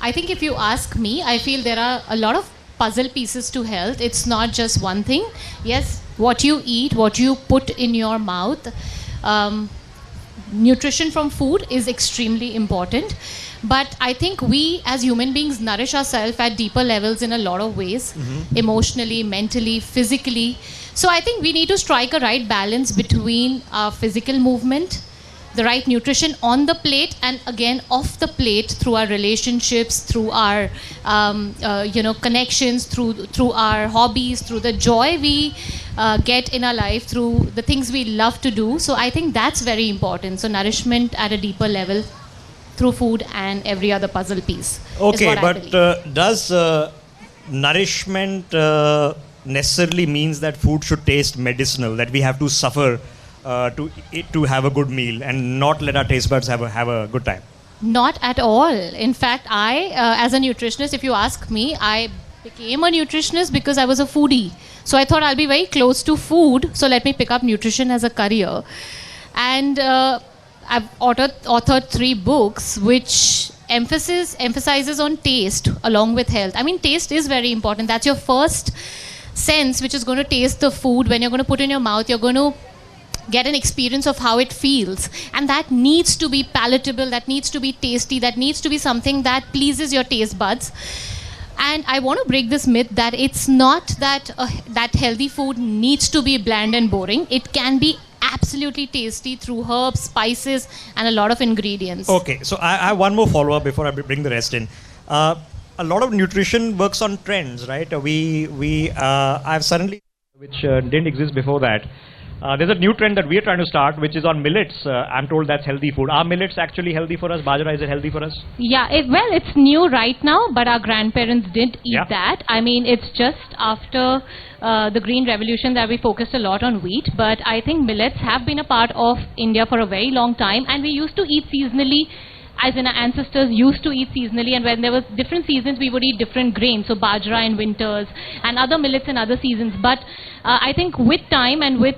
I think if you ask me, I feel there are a lot of puzzle pieces to health. It's not just one thing. Yes, what you eat, what you put in your mouth, nutrition from food is extremely important. But I think we as human beings nourish ourselves at deeper levels in a lot of ways, emotionally, mentally, physically. So I think we need to strike a right balance between our physical movement, the right nutrition on the plate, and again off the plate through our relationships, through our connections, through our hobbies, through the joy we get in our life, through the things we love to do. So I think that's very important. So nourishment at a deeper level through food and every other puzzle piece. Okay, but does nourishment necessarily means that food should taste medicinal, that we have to suffer to have a good meal and not let our taste buds have a good time? Not at all. In fact, I, as a nutritionist, if you ask me, I became a nutritionist because I was a foodie. So I thought I'll be very close to food, so let me pick up nutrition as a career. And I've authored 3 books which emphasizes on taste along with health. I mean, taste is very important. That's your first sense which is going to taste the food. When you're going to put in your mouth, you're going to get an experience of how it feels, and that needs to be palatable, that needs to be tasty, that needs to be something that pleases your taste buds. And I want to break this myth that it's not that that healthy food needs to be bland and boring. It can be absolutely tasty through herbs, spices, and a lot of ingredients. Okay, so I have one more follow-up before I bring the rest in. A lot of nutrition works on trends, right? I've suddenly, which didn't exist before that. There's a new trend that we are trying to start, which is on millets. I'm told that's healthy food. Are millets actually healthy for us? Bajra, is it healthy for us? Yeah, it's new right now, but our grandparents did eat that. I mean, it's just after the Green Revolution that we focused a lot on wheat, but I think millets have been a part of India for a very long time, and we used to eat seasonally, as in our ancestors used to eat seasonally, and when there was different seasons, we would eat different grains, so bajra in winters, and other millets in other seasons. But I think with time and with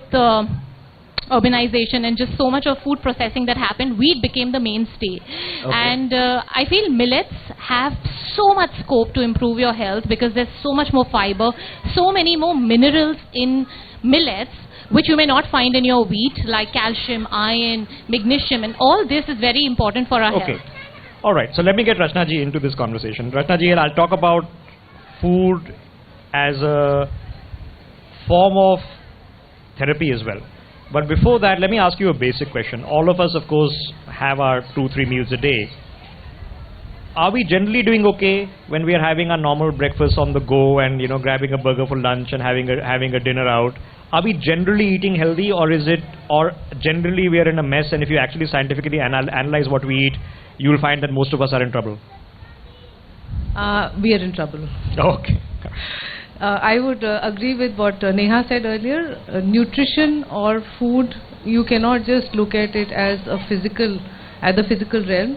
urbanization and just so much of food processing that happened, wheat became the mainstay. Okay. And I feel millets have so much scope to improve your health because there's so much more fiber, so many more minerals in millets, which you may not find in your wheat, like calcium, iron, magnesium, and all this is very important for our health. All right, so let me get Rachna ji into this conversation. Rachna ji, I'll talk about food as a form of therapy as well. But before that, let me ask you a basic question. All of us, of course, have our 2-3 meals a day. Are we generally doing okay when we are having our normal breakfast on the go and grabbing a burger for lunch and having a dinner out? Are we generally eating healthy, or generally we are in a mess, and if you actually scientifically analyze what we eat, you will find that most of us are in trouble? We are in trouble. Okay. I would agree with what Neha said earlier. Nutrition or food, you cannot just look at it as the physical realm.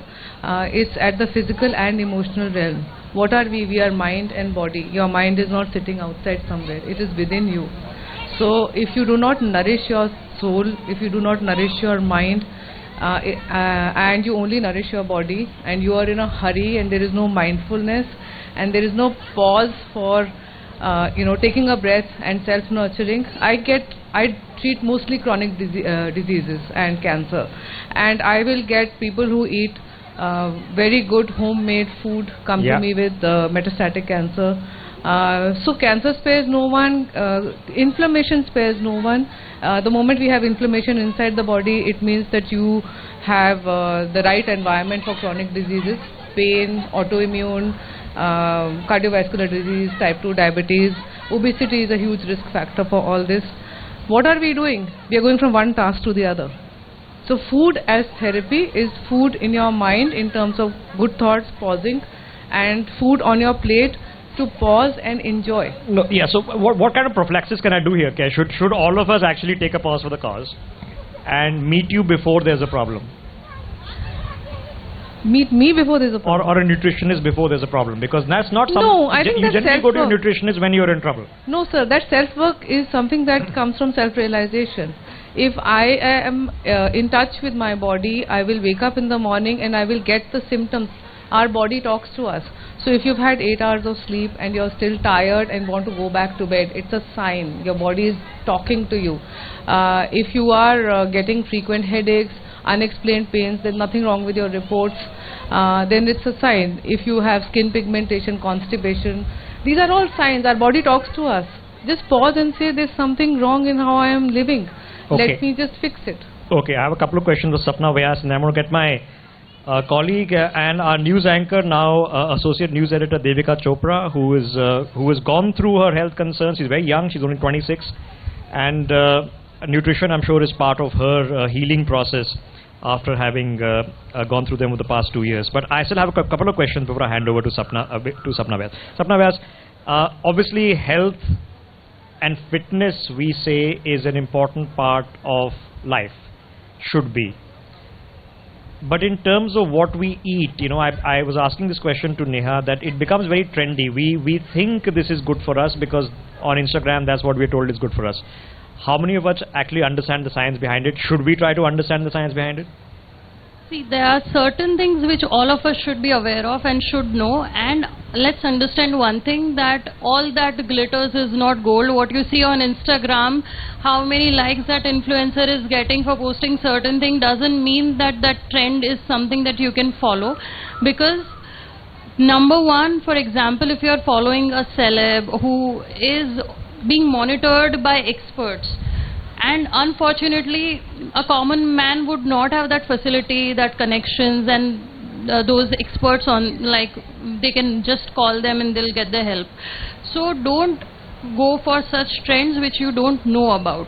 It's at the physical and emotional realm. What are we? We are mind and body. Your mind is not sitting outside somewhere. It is within you. So if you do not nourish your soul, if you do not nourish your mind, and you only nourish your body, and you are in a hurry and there is no mindfulness and there is no pause for taking a breath and self-nurturing. I treat mostly chronic diseases and cancer, and I will get people who eat very good homemade food come to me with metastatic cancer. So cancer spares no one, inflammation spares no one. The moment we have inflammation inside the body, it means that you have the right environment for chronic diseases, pain, autoimmune, cardiovascular disease, type 2 diabetes. Obesity is a huge risk factor for all this. What are we doing? We are going from one task to the other. So food as therapy is food in your mind in terms of good thoughts, pausing, and food on your plate to pause and enjoy. No, so what kind of prophylaxis can I do here? Okay? Should all of us actually take a pause for the cause and meet you before there's a problem? Meet me before there's a problem? Or a nutritionist before there's a problem? Because that's not something... No, I think you generally go to a nutritionist when you're in trouble. No, sir. That self-work is something that comes from self-realization. If I am in touch with my body, I will wake up in the morning and I will get the symptoms our body talks to us. So if you've had 8 hours of sleep and you're still tired and want to go back to bed, it's a sign. Your body is talking to you. If you are getting frequent headaches, unexplained pains, there's nothing wrong with your reports, then it's a sign. If you have skin pigmentation, constipation, these are all signs. Our body talks to us. Just pause and say, there's something wrong in how I am living. Okay. Let me just fix it. Okay, I have a couple of questions for Sapna Vyas, and I'm going to get my colleague and our news anchor, now associate news editor Devika Chopra, who has gone through her health concerns. She's very young, she's only 26, and nutrition, I'm sure, is part of her healing process after having gone through them over the past 2 years. But I still have a couple of questions before I hand over to Sapna Vyas. Sapna Vyas, obviously health and fitness, we say, is an important part of life, should be. But in terms of what we eat, you know, I was asking this question to Neha, that it becomes very trendy. We think this is good for us because on Instagram that's what we're told is good for us. How many of us actually understand the science behind it? Should we try to understand the science behind it? See, there are certain things which all of us should be aware of and should know, and let's understand one thing, that all that glitters is not gold. What you see on Instagram, how many likes that influencer is getting for posting certain thing, doesn't mean that that trend is something that you can follow. Because number one, for example, if you are following a celeb who is being monitored by experts, and unfortunately a common man would not have that facility, that connections, and those experts on, like, they can just call them and they'll get the help. So don't go for such trends which you don't know about.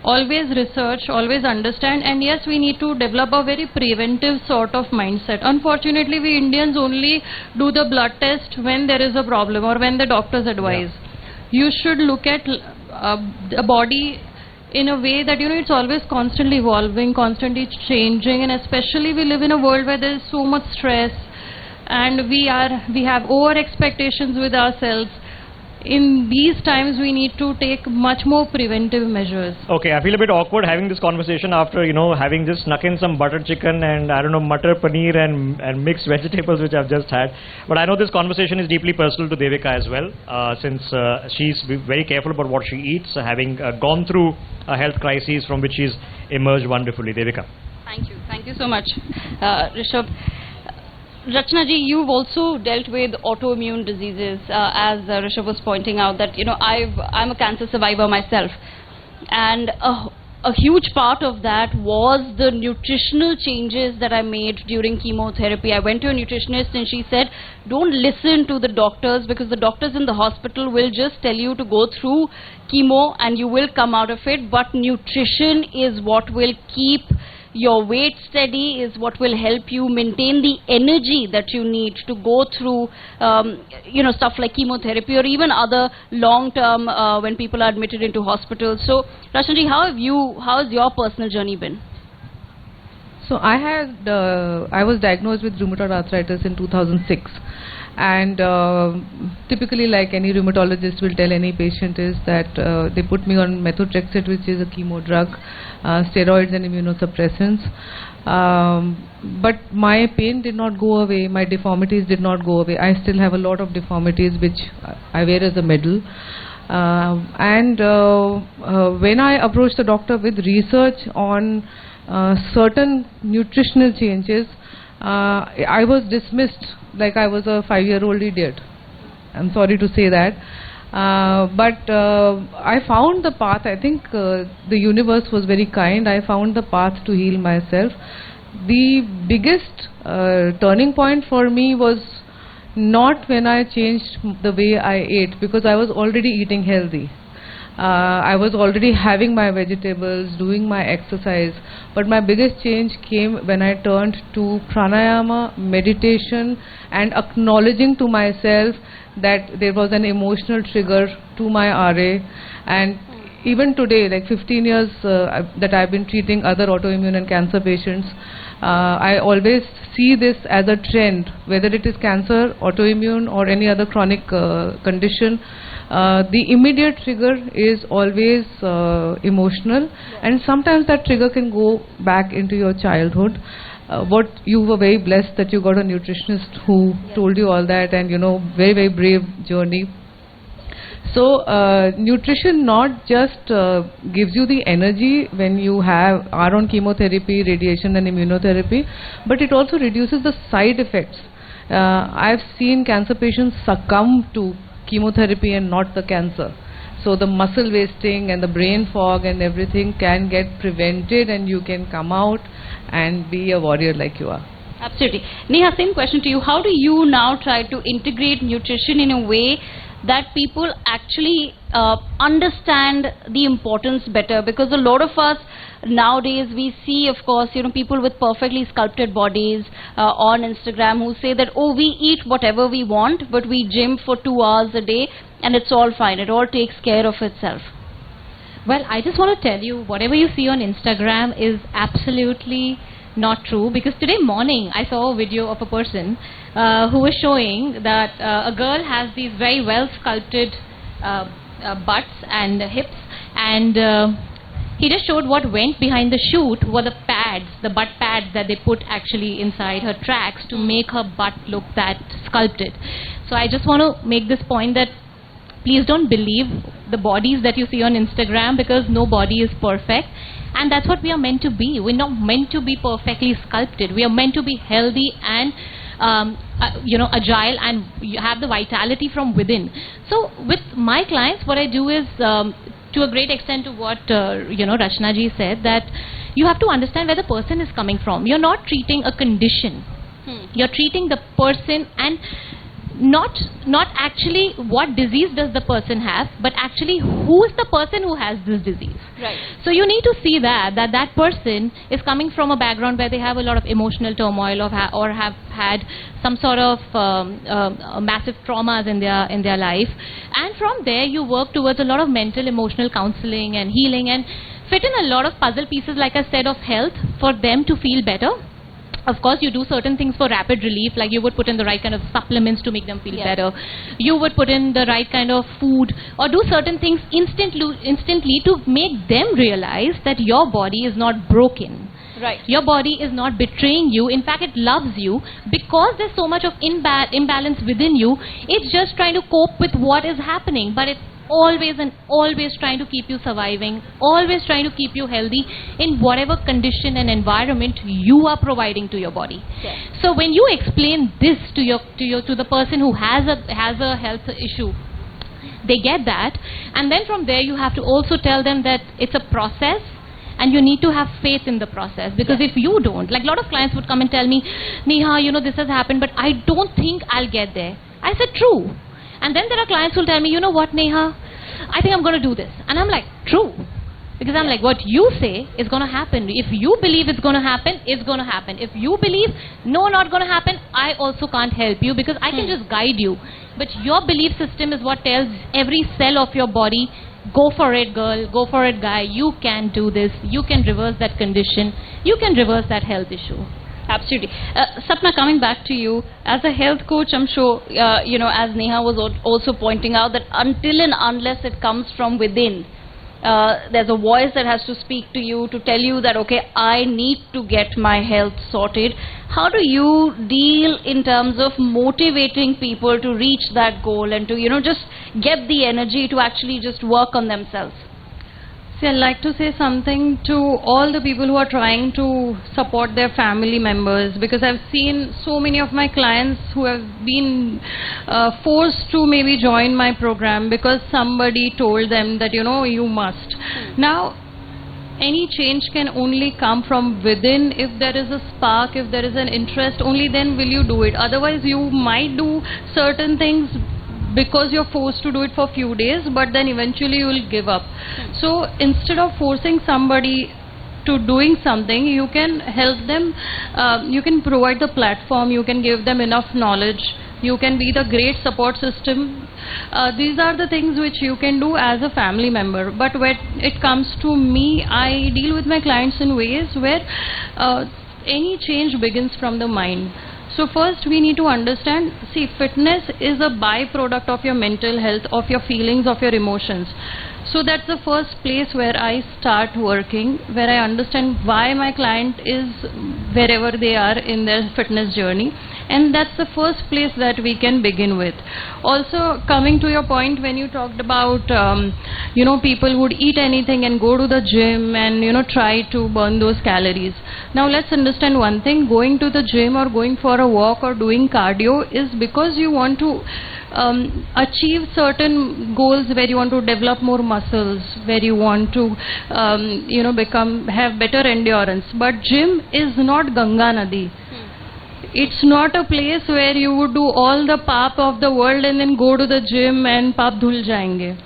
Always research, always understand, and yes, we need to develop a very preventive sort of mindset. Unfortunately, we Indians only do the blood test when there is a problem or when the doctors advise. Yeah. You should look at the body in a way that, you know, it's always constantly evolving, constantly changing, and especially we live in a world where there is so much stress, and we have over expectations with ourselves. In these times, we need to take much more preventive measures. Okay, I feel a bit awkward having this conversation after, you know, having just snuck in some butter chicken and, I don't know, matar paneer and mixed vegetables which I've just had. But I know this conversation is deeply personal to Devika as well, since she's very careful about what she eats, having gone through a health crisis from which she's emerged wonderfully. Devika. Thank you so much, Rishabh. Rachna ji, you've also dealt with autoimmune diseases, as Rishabh was pointing out, that, you know, I'm a cancer survivor myself, and a huge part of that was the nutritional changes that I made during chemotherapy. I went to a nutritionist and she said, don't listen to the doctors, because the doctors in the hospital will just tell you to go through chemo and you will come out of it, but nutrition is what will keep your weight steady, is what will help you maintain the energy that you need to go through, you know, stuff like chemotherapy or even other long-term when people are admitted into hospitals. So, Rachnaji, how has your personal journey been? So I was diagnosed with rheumatoid arthritis in 2006. And typically, like any rheumatologist will tell any patient, is that they put me on methotrexate, which is a chemo drug, steroids and immunosuppressants. But my pain did not go away, my deformities did not go away. I still have a lot of deformities which I wear as a medal. When I approached the doctor with research on certain nutritional changes, I was dismissed like I was a 5-year-old idiot. I'm sorry to say that. But I found the path. I think the universe was very kind. I found the path to heal myself. The biggest turning point for me was not when I changed the way I ate, because I was already eating healthy. I was already having my vegetables, doing my exercise, but my biggest change came when I turned to pranayama, meditation, and acknowledging to myself that there was an emotional trigger to my RA. And even today, like 15 years that I've been treating other autoimmune and cancer patients, I always see this as a trend, whether it is cancer, autoimmune, or any other chronic condition. The immediate trigger is always emotional, and sometimes that trigger can go back into your childhood. what you were very blessed that you got a nutritionist who told you all that, and very, very brave journey. So nutrition not just gives you the energy when you are on chemotherapy, radiation and immunotherapy, but it also reduces the side effects. I've seen cancer patients succumb to chemotherapy and not the cancer. So the muscle wasting and the brain fog and everything can get prevented, and you can come out and be a warrior like you are. Absolutely. Neha, same question to you. How do you now try to integrate nutrition in a way that people actually understand the importance better? Because a lot of us nowadays, we see, of course, people with perfectly sculpted bodies on Instagram who say that, oh, we eat whatever we want, but we gym for 2 hours a day and it's all fine. It all takes care of itself. Well, I just want to tell you, whatever you see on Instagram is absolutely not true, because today morning I saw a video of a person who was showing that a girl has these very well sculpted butts and hips, and he just showed what went behind the shoot were the pads, the butt pads that they put actually inside her tracks to make her butt look that sculpted. So I just want to make this point that please don't believe the bodies that you see on Instagram, because no body is perfect. And that's what we are meant to be. We're not meant to be perfectly sculpted. We are meant to be healthy and agile, and you have the vitality from within. So with my clients, what I do is, to a great extent to what Rachna ji said, that you have to understand where the person is coming from. You're not treating a condition. You're treating the person, and not actually what disease does the person have, but actually who is the person who has this disease. Right. So you need to see that person is coming from a background where they have a lot of emotional turmoil, or have had some sort of massive traumas in their life, and from there you work towards a lot of mental, emotional counseling and healing, and fit in a lot of puzzle pieces, like I said, of health for them to feel better. Of course, you do certain things for rapid relief, like you would put in the right kind of supplements to make them feel better. You would put in the right kind of food, or do certain things instantly to make them realize that your body is not broken. Right. Your body is not betraying you. In fact, it loves you, because there's so much of imbalance within you. It's just trying to cope with what is happening, but it's always trying to keep you surviving, always trying to keep you healthy in whatever condition and environment you are providing to your body. Yes. So when you explain this to the person who has a health issue, they get that, and then from there you have to also tell them that it's a process, and you need to have faith in the process, because if you don't, like a lot of clients would come and tell me, Neha, this has happened, but I don't think I'll get there. I said, true. And then there are clients who will tell me, you know what, Neha, I think I'm going to do this. And I'm like, true. Because I'm like, what you say is going to happen. If you believe it's going to happen, it's going to happen. If you believe, no, not going to happen, I also can't help you, because I can just guide you. But your belief system is what tells every cell of your body, go for it, girl, go for it, guy, you can do this, you can reverse that condition, you can reverse that health issue. Absolutely. Sapna, coming back to you, as a health coach, I'm sure, as Neha was also pointing out, that until and unless it comes from within, there's a voice that has to speak to you to tell you that, okay, I need to get my health sorted. How do you deal in terms of motivating people to reach that goal and to, just get the energy to actually just work on themselves? See, I'd like to say something to all the people who are trying to support their family members, because I've seen so many of my clients who have been forced to maybe join my program because somebody told them that, you must. Now, any change can only come from within. If there is a spark, if there is an interest, only then will you do it. Otherwise, you might do certain things because you're forced to do it for a few days, but then eventually you will give up. So instead of forcing somebody to doing something, you can help them, you can provide the platform, you can give them enough knowledge, you can be the great support system. These are the things which you can do as a family member. But when it comes to me, I deal with my clients in ways where any change begins from the mind. So first we need to understand, see, fitness is a byproduct of your mental health, of your feelings, of your emotions. So that's the first place where I start working, where I understand why my client is wherever they are in their fitness journey. And that's the first place that we can begin with. Also, coming to your point when you talked about, people would eat anything and go to the gym and, try to burn those calories. Now, let's understand one thing. Going to the gym or going for a walk or doing cardio is because you want to achieve certain goals, where you want to develop more muscles, where you want to, have better endurance. But gym is not Ganga Nadi. It's not a place where you would do all the paap of the world and then go to the gym and paap dhul jayenge.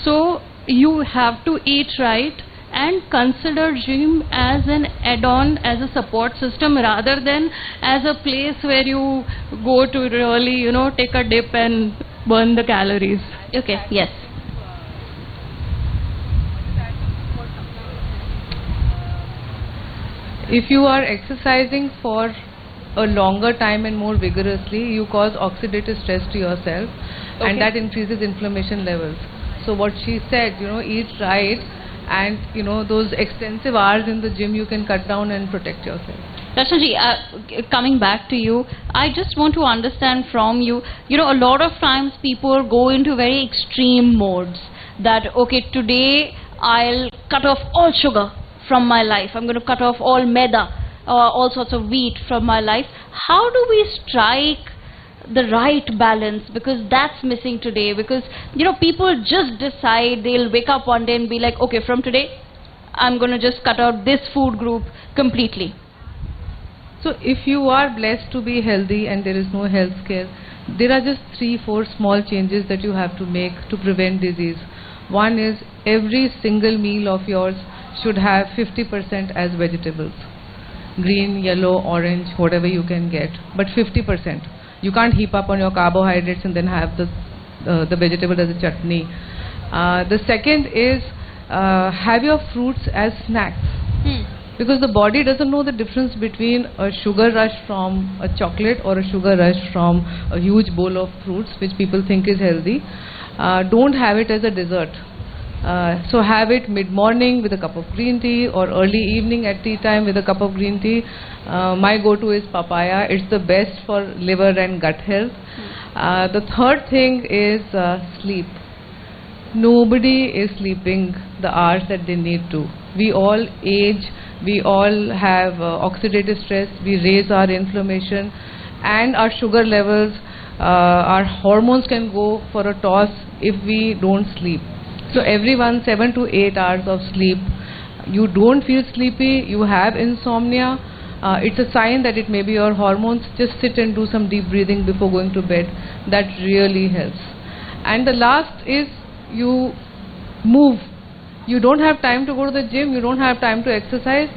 So you have to eat right and consider gym as an add-on, as a support system, rather than as a place where you go to really, take a dip and burn the calories. Okay, yes. If you are exercising for a longer time and more vigorously, you cause oxidative stress to yourself, and that increases inflammation levels. So what she said, eat right, and those extensive hours in the gym you can cut down and protect yourself. Rachnaji, coming back to you, I just want to understand from you, a lot of times people go into very extreme modes that, okay, today I'll cut off all sugar from my life, I'm going to cut off all maida, all sorts of wheat from my life. How do we strike the right balance? Because that's missing today. Because people just decide, they'll wake up one day and be like, okay, from today I'm going to just cut out this food group completely. So if you are blessed to be healthy and there is no health scare, there are just 3-4 small changes that you have to make to prevent disease. One is, every single meal of yours should have 50% as vegetables. Green, yellow, orange, whatever you can get, but 50%. You can't heap up on your carbohydrates and then have the vegetable as a chutney. The second is, have your fruits as snacks. Because the body doesn't know the difference between a sugar rush from a chocolate or a sugar rush from a huge bowl of fruits, which people think is healthy. Don't have it as a dessert. So have it mid-morning with a cup of green tea, or early evening at tea time with a cup of green tea. My go-to is papaya. It's the best for liver and gut health. The third thing is sleep. Nobody is sleeping the hours that they need to. We all age, we all have oxidative stress, we raise our inflammation and our sugar levels, our hormones can go for a toss if we don't sleep. So everyone 7 to 8 hours of sleep. You don't feel sleepy, you have insomnia, it's a sign that it may be your hormones. Just sit and do some deep breathing before going to bed. That really helps. And the last is, you move. You don't have time to go to the gym, you don't have time to exercise.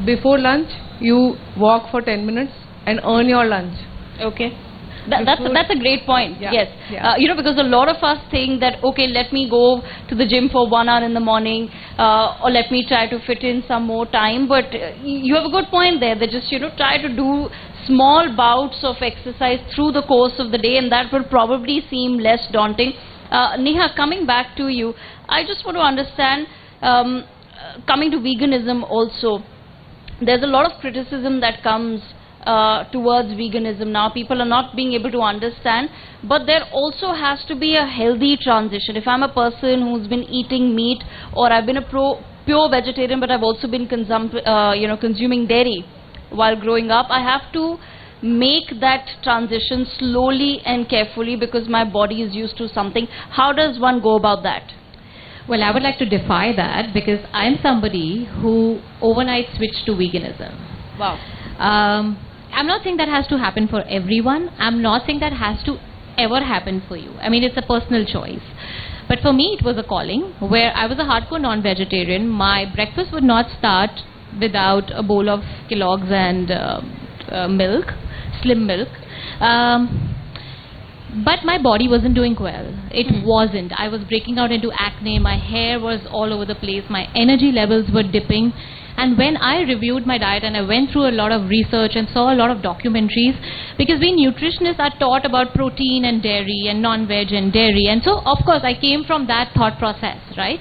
Before lunch, you walk for 10 minutes and earn your lunch. Okay. That's a great point. Yeah. Yes. Yeah. Because a lot of us think that, okay, let me go to the gym for 1 hour in the morning, or let me try to fit in some more time. But you have a good point there, that just, try to do small bouts of exercise through the course of the day, and that will probably seem less daunting. Neha, coming back to you, I just want to understand, coming to veganism also, there's a lot of criticism that comes towards veganism now. People are not being able to understand, but there also has to be a healthy transition. If I'm a person who's been eating meat, or I've been a pure vegetarian, but I've also been consuming dairy while growing up, I have to make that transition slowly and carefully because my body is used to something. How does one go about that? Well, I would like to defy that, because I'm somebody who overnight switched to veganism. Wow. I'm not saying that has to happen for everyone. I'm not saying that has to ever happen for you. I mean, it's a personal choice. But for me, it was a calling, where I was a hardcore non-vegetarian. My breakfast would not start without a bowl of Kellogg's and milk, slim milk. But my body wasn't doing well. It wasn't. I was breaking out into acne. My hair was all over the place. My energy levels were dipping. And when I reviewed my diet and I went through a lot of research and saw a lot of documentaries, because we nutritionists are taught about protein and dairy and non-veg and dairy, and so of course I came from that thought process, right?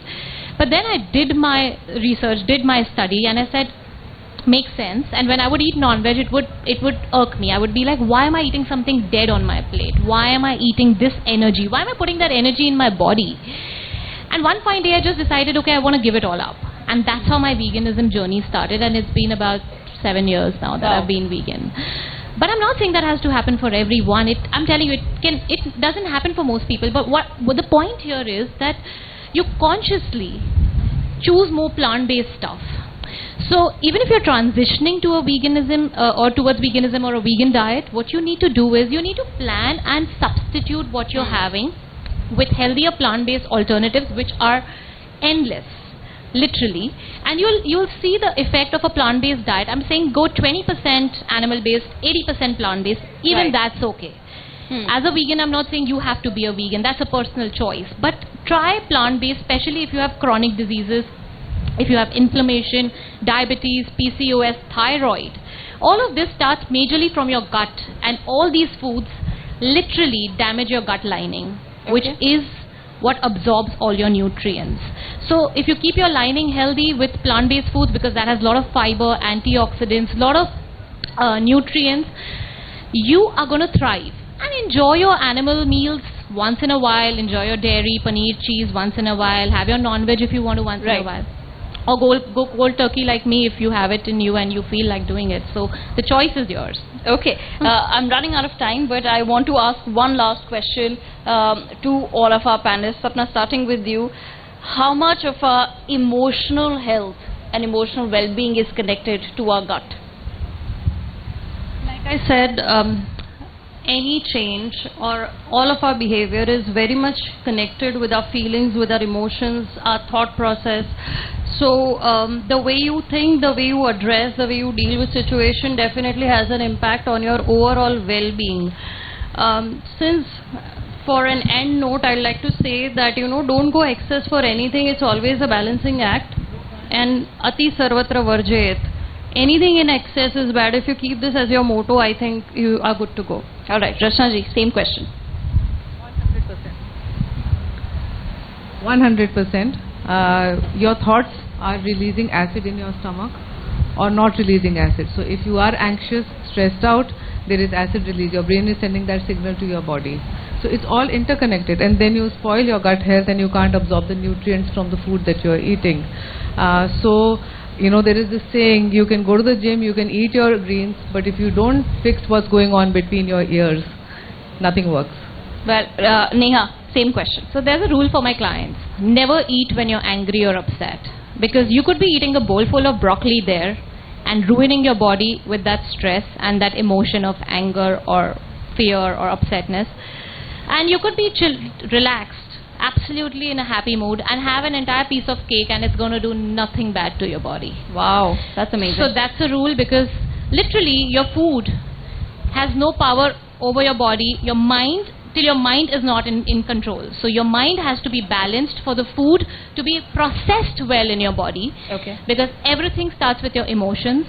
But then I did my research, did my study, and I said, makes sense. And when I would eat non-veg, it would irk me. I would be like, why am I eating something dead on my plate? Why am I eating this energy? Why am I putting that energy in my body? And one fine day I just decided, okay, I want to give it all up. And that's how my veganism journey started, and it's been about 7 years now that I've been vegan. But I'm not saying that has to happen for everyone. I'm telling you, it doesn't happen for most people. But what the point here is that you consciously choose more plant-based stuff. So even if you're transitioning to a veganism or towards veganism or a vegan diet, what you need to do is you need to plan and substitute what you're having with healthier plant-based alternatives, which are endless, literally, and you'll see the effect of a plant-based diet. I'm saying go 20% animal-based, 80% plant-based. Even that's okay. As a vegan, I'm not saying you have to be a vegan. That's a personal choice. But try plant-based, especially if you have chronic diseases, if you have inflammation, diabetes, PCOS, thyroid. All of this starts majorly from your gut, and all these foods literally damage your gut lining, which is what absorbs all your nutrients. So if you keep your lining healthy with plant-based foods, because that has a lot of fiber, antioxidants, a lot of nutrients, you are going to thrive. And enjoy your animal meals once in a while. Enjoy your dairy, paneer, cheese once in a while. Have your non-veg if you want to once in a while. Or go cold turkey like me if you have it in you and you feel like doing it. So the choice is yours. Okay, I'm running out of time, but I want to ask one last question to all of our panelists. Sapna, starting with you, how much of our emotional health and emotional well-being is connected to our gut? Like I said, any change or all of our behavior is very much connected with our feelings, with our emotions, our thought process. So the way you think, the way you address, the way you deal with situation definitely has an impact on your overall well-being. Since for an end note, I'd like to say that, don't go excess for anything. It's always a balancing act. And ati sarvatra varjayet. Anything in excess is bad. If you keep this as your motto, I think you are good to go. All right, Rachna ji, same question. 100%. Your thoughts are releasing acid in your stomach or not releasing acid. So if you are anxious, stressed out, there is acid release. Your brain is sending that signal to your body. So it's all interconnected, and then you spoil your gut health and you can't absorb the nutrients from the food that you're eating. There is this saying, you can go to the gym, you can eat your greens, but if you don't fix what's going on between your ears, nothing works. Well, Neha, same question. So there's a rule for my clients. Never eat when you're angry or upset. Because you could be eating a bowl full of broccoli there and ruining your body with that stress and that emotion of anger or fear or upsetness. And you could be relaxed, absolutely in a happy mood, and have an entire piece of cake, and it's going to do nothing bad to your body. Wow, that's amazing. So that's a rule, because literally your food has no power over your body, your mind, till your mind is not in control. So your mind has to be balanced for the food to be processed well in your body. Okay. Because everything starts with your emotions.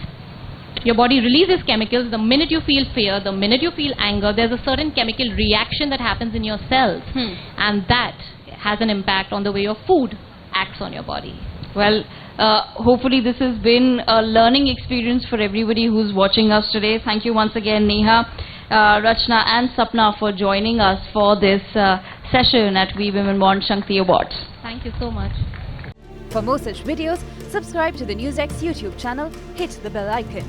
Your body releases chemicals. The minute you feel fear, the minute you feel anger, there's a certain chemical reaction that happens in your cells. And that has an impact on the way your food acts on your body. Well, hopefully this has been a learning experience for everybody who's watching us today. Thank you once again, Neha, Rachna and Sapna, for joining us for this session at We Women Want Shakti Awards. Thank you so much. For more such videos, subscribe to the NewsX YouTube channel, hit the bell icon.